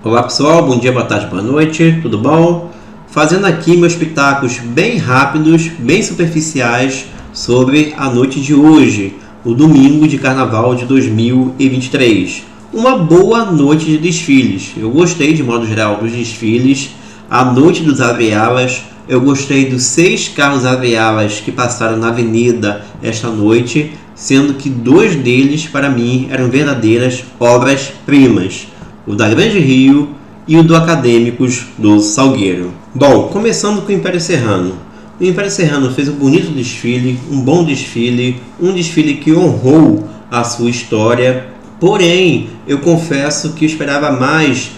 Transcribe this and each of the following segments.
Olá pessoal, bom dia, boa tarde, boa noite, tudo bom? Fazendo aqui meus pitacos bem rápidos, bem superficiais sobre a noite de hoje, o domingo de carnaval de 2023. Uma boa noite de desfiles. Eu gostei de modo geral dos desfiles, a noite dos abre-alas. Eu gostei dos 6 carros abre-alas que passaram na avenida esta noite, sendo que 2 deles para mim eram verdadeiras obras-primas. O da Grande Rio e o do Acadêmicos do Salgueiro. Bom, começando com o Império Serrano. O Império Serrano fez um bonito desfile, um bom desfile, um desfile que honrou a sua história. Porém, eu confesso que eu esperava mais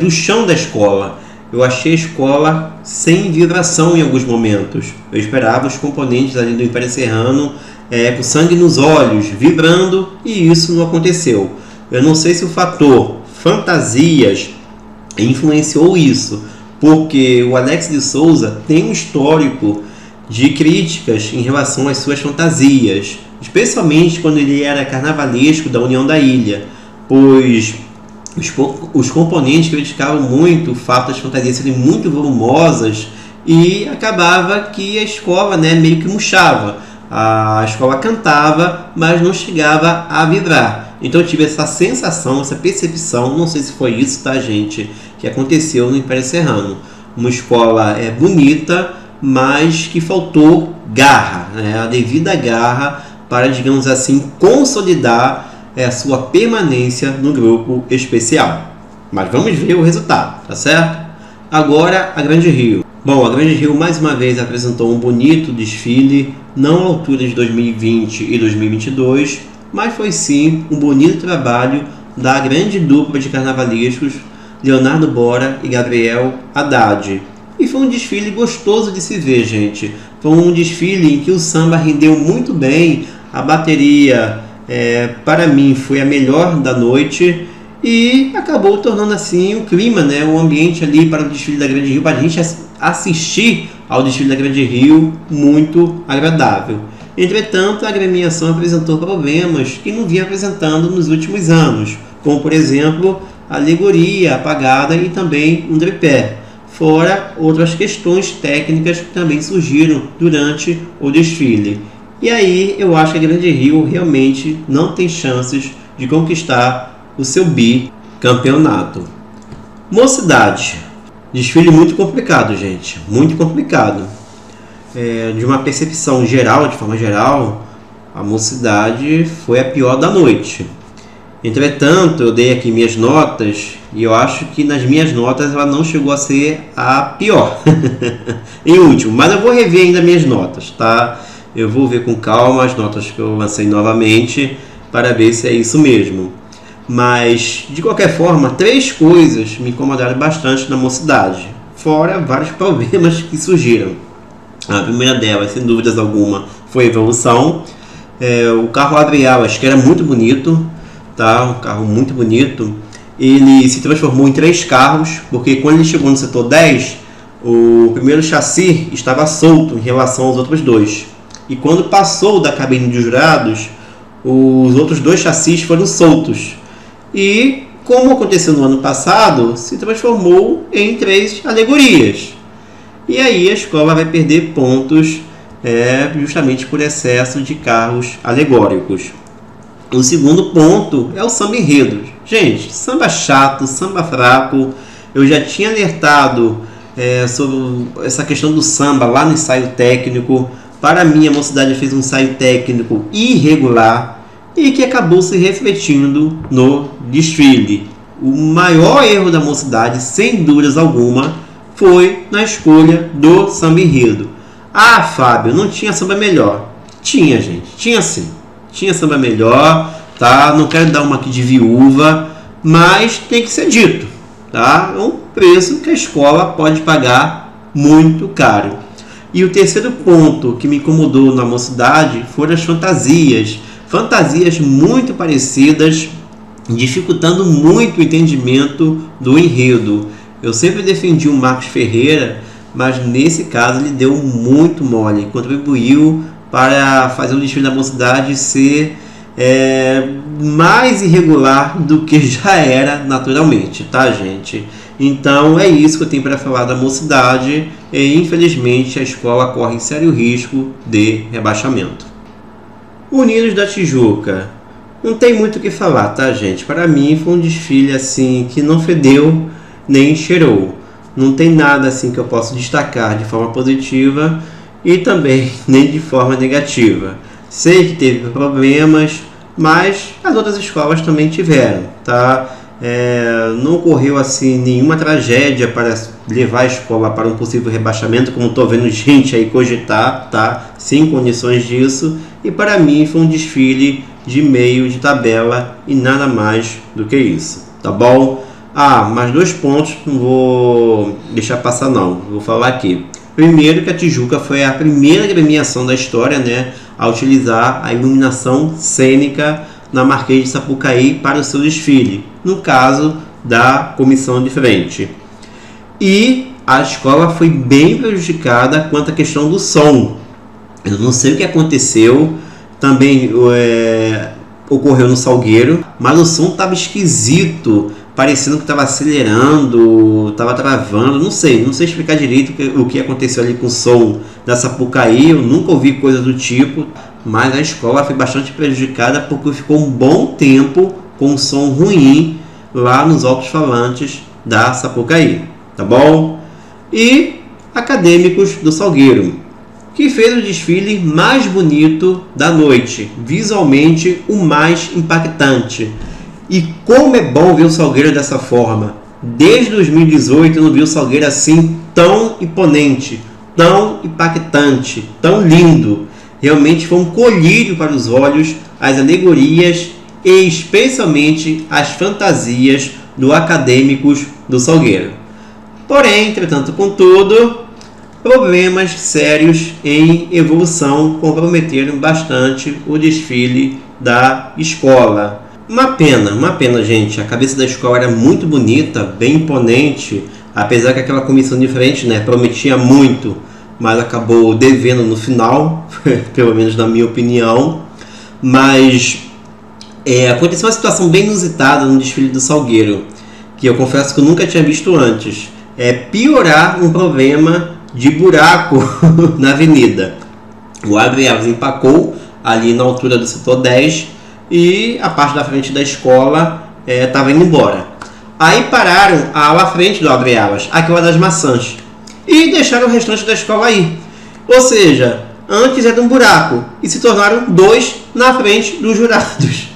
do chão da escola. Eu achei a escola sem vibração em alguns momentos. Eu esperava os componentes ali do Império Serrano com sangue nos olhos, vibrando, e isso não aconteceu. Eu não sei se o fator fantasias influenciou isso, porque o Alex de Souza tem um histórico de críticas em relação às suas fantasias, especialmente quando ele era carnavalesco da União da Ilha, pois os componentes criticavam muito o fato das fantasias serem muito volumosas e acabava que a escola meio que murchava. A escola cantava, mas não chegava a vibrar. Então eu tive essa sensação, essa percepção, não sei se foi isso, tá, gente, que aconteceu no Império Serrano. Uma escola bonita, mas que faltou garra, a devida garra para, digamos assim, consolidar a sua permanência no grupo especial. Mas vamos ver o resultado, tá certo? Agora a Grande Rio. Bom, a Grande Rio mais uma vez apresentou um bonito desfile, não à altura de 2020 e 2022, mas foi sim um bonito trabalho da grande dupla de carnavalescos Leonardo Bora e Gabriel Haddad. E foi um desfile gostoso de se ver, gente. Foi um desfile em que o samba rendeu muito bem, a bateria para mim foi a melhor da noite e acabou tornando assim o clima, o ambiente ali para o desfile da Grande Rio, para a gente assistir ao desfile da Grande Rio, muito agradável. Entretanto, a agremiação apresentou problemas que não vinha apresentando nos últimos anos, como por exemplo a alegoria apagada e também um tripé, fora outras questões técnicas que também surgiram durante o desfile. E aí eu acho que a Grande Rio realmente não tem chances de conquistar o seu bicampeonato. Mocidade. Desfile muito complicado, gente. Muito complicado. De uma percepção geral, de forma geral, a Mocidade foi a pior da noite. Entretanto, eu dei aqui minhas notas e eu acho que nas minhas notas ela não chegou a ser a pior. Em último, mas eu vou rever ainda minhas notas, tá? Eu vou ver com calma as notas que eu lancei novamente para ver se é isso mesmo. Mas, de qualquer forma, 3 coisas me incomodaram bastante na Mocidade, fora vários problemas que surgiram. A primeira delas, sem dúvidas alguma, foi a evolução. O carro abre-alas, que era muito bonito, tá? Um carro muito bonito. Ele se transformou em 3 carros, porque quando ele chegou no setor 10, o primeiro chassi estava solto em relação aos outros 2. E quando passou da cabine de jurados, os outros 2 chassis foram soltos. E, como aconteceu no ano passado, se transformou em 3 alegorias. E aí a escola vai perder pontos justamente por excesso de carros alegóricos. O segundo ponto é o samba enredo. Gente, samba chato, samba fraco. Eu já tinha alertado sobre essa questão do samba lá no ensaio técnico. Para mim, a Mocidade fez um ensaio técnico irregular e que acabou se refletindo no desfile. O maior erro da Mocidade, sem dúvidas alguma, foi na escolha do samba enredo. Ah, Fábio, não tinha samba melhor. Tinha, gente, tinha sim. Tinha samba melhor, tá? Não quero dar uma aqui de viúva, mas tem que ser dito, tá? É um preço que a escola pode pagar muito caro. E o terceiro ponto que me incomodou na Mocidade foram as fantasias. Fantasias muito parecidas, dificultando muito o entendimento do enredo. Eu sempre defendi o Marcos Ferreira, mas nesse caso ele deu muito mole, contribuiu para fazer o desfile da Mocidade ser mais irregular do que já era naturalmente, tá, gente? Então é isso que eu tenho para falar da Mocidade e infelizmente a escola corre sério risco de rebaixamento. Unidos da Tijuca, não tem muito o que falar, tá, gente? Para mim foi um desfile assim que não fedeu nem cheirou. Não tem nada assim que eu possa destacar de forma positiva e também nem de forma negativa. Sei que teve problemas, mas as outras escolas também tiveram, tá? Não ocorreu assim nenhuma tragédia para levar a escola para um possível rebaixamento, como estou vendo gente aí cogitar, tá? Sem condições disso. E para mim foi um desfile de meio de tabela e nada mais do que isso, tá bom? Mais 2 pontos, não vou deixar passar não, vou falar aqui. Primeiro que a Tijuca foi a primeira agremiação da história, né, a utilizar a iluminação cênica na Marquês de Sapucaí para o seu desfile, no caso da comissão de frente. E a escola foi bem prejudicada quanto à questão do som. Eu não sei o que aconteceu, também ocorreu no Salgueiro, mas o som estava esquisito, parecendo que estava acelerando, estava travando, não sei explicar direito o que aconteceu ali com o som da Sapucaí, eu nunca ouvi coisa do tipo, mas a escola foi bastante prejudicada porque ficou um bom tempo com um som ruim lá nos alto-falantes da Sapucaí, tá bom? E Acadêmicos do Salgueiro, que fez o desfile mais bonito da noite, visualmente o mais impactante. E como é bom ver o Salgueiro dessa forma. Desde 2018 eu não vi o Salgueiro assim tão imponente, tão impactante, tão lindo. Realmente foi um colírio para os olhos as alegorias e especialmente as fantasias do Acadêmicos do Salgueiro. Porém, entretanto, contudo, problemas sérios em evolução comprometeram bastante o desfile da escola. Uma pena, gente. A cabeça da escola era muito bonita, bem imponente, apesar que aquela comissão de frente, né, prometia muito, mas acabou devendo no final, pelo menos na minha opinião. Mas aconteceu uma situação bem inusitada no desfile do Salgueiro, que eu confesso que eu nunca tinha visto antes. Piorar um problema de buraco na avenida. O Abre-Alas empacou ali na altura do setor 10 e a parte da frente da escola estava indo embora. Aí pararam a ala frente do Abre-Alas, aquela das maçãs, e deixaram o restante da escola aí. Ou seja, antes era um buraco e se tornaram 2 na frente dos jurados.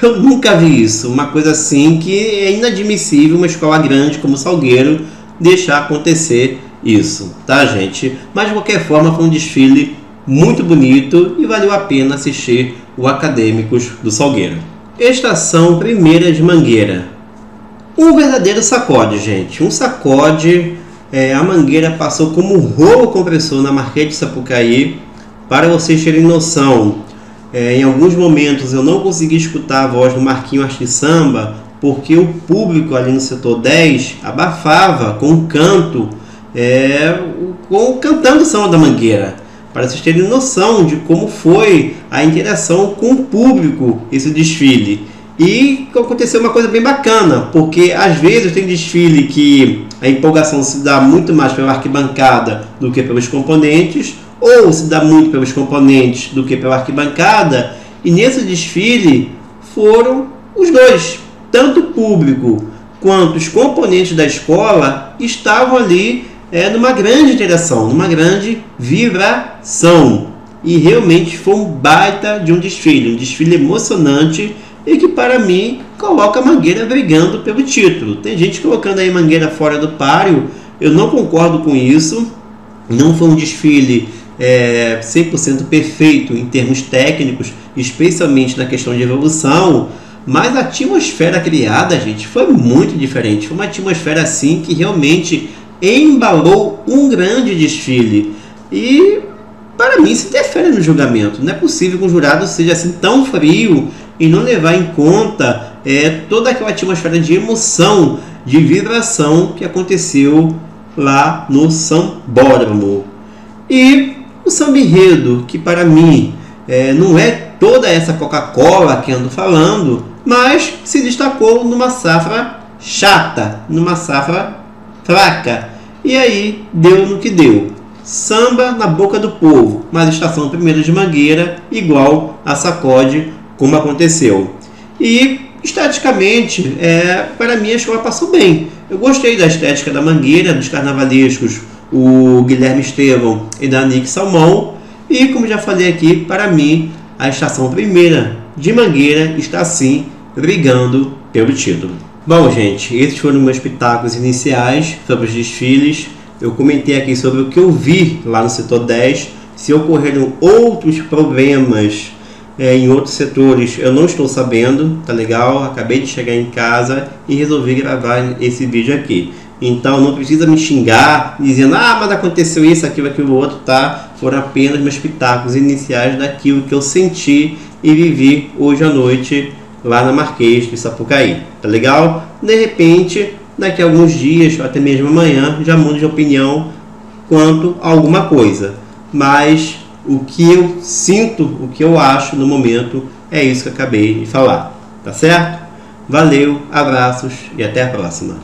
Eu nunca vi isso, uma coisa assim que é inadmissível uma escola grande como Salgueiro deixar acontecer isso, tá, gente? Mas de qualquer forma foi um desfile muito bonito e valeu a pena assistir o Acadêmicos do Salgueiro. Estação Primeira de Mangueira. Um verdadeiro sacode, gente. Um sacode. A Mangueira passou como um rolo compressor na Marquês de Sapucaí. Para vocês terem noção, em alguns momentos eu não consegui escutar a voz do Marquinho Arte Samba porque o público ali no setor 10 abafava com o canto, cantando o samba da Mangueira. Para vocês terem noção de como foi a interação com o público esse desfile. E aconteceu uma coisa bem bacana, porque às vezes tem desfile que a empolgação se dá muito mais pela arquibancada do que pelos componentes, ou se dá muito pelos componentes do que pela arquibancada, e nesse desfile foram os dois, tanto o público quanto os componentes da escola estavam ali numa grande interação, numa grande vibração, e realmente foi um baita de um desfile emocionante e que para mim coloca a Mangueira brigando pelo título. Tem gente colocando aí Mangueira fora do páreo, eu não concordo com isso. Não foi um desfile 100% perfeito em termos técnicos, especialmente na questão de evolução, mas a atmosfera criada, gente, foi muito diferente. Foi uma atmosfera assim que realmente embalou um grande desfile. E para mim isso interfere no julgamento. Não é possível que um jurado seja assim tão frio e não levar em conta toda aquela atmosfera de emoção, de vibração que aconteceu lá no Sambódromo. E o samba enredo, que para mim não é toda essa Coca-Cola que ando falando, mas se destacou numa safra chata, numa safra fraca. E aí deu no que deu. Samba na boca do povo, mas estação primeira de Mangueira igual a sacode, como aconteceu. E esteticamente, para mim a escola passou bem. Eu gostei da estética da Mangueira, dos carnavalescos, o Guilherme Estevão e da Nick Salmão. E como já falei aqui, para mim a estação primeira de Mangueira está sim brigando pelo título. Bom, gente, esses foram meus pitacos iniciais sobre os desfiles. Eu comentei aqui sobre o que eu vi lá no setor 10. Se ocorreram outros problemas em outros setores, eu não estou sabendo, tá legal? Acabei de chegar em casa e resolvi gravar esse vídeo aqui. Então não precisa me xingar dizendo, mas aconteceu isso, aquilo outro, tá? Foram apenas meus pitacos iniciais daquilo que eu senti e vivi hoje à noite lá na Marquês de Sapucaí, tá legal? De repente, daqui a alguns dias, ou até mesmo amanhã, já mudo de opinião quanto a alguma coisa. Mas o que eu sinto, o que eu acho no momento, é isso que eu acabei de falar, tá certo? Valeu, abraços e até a próxima.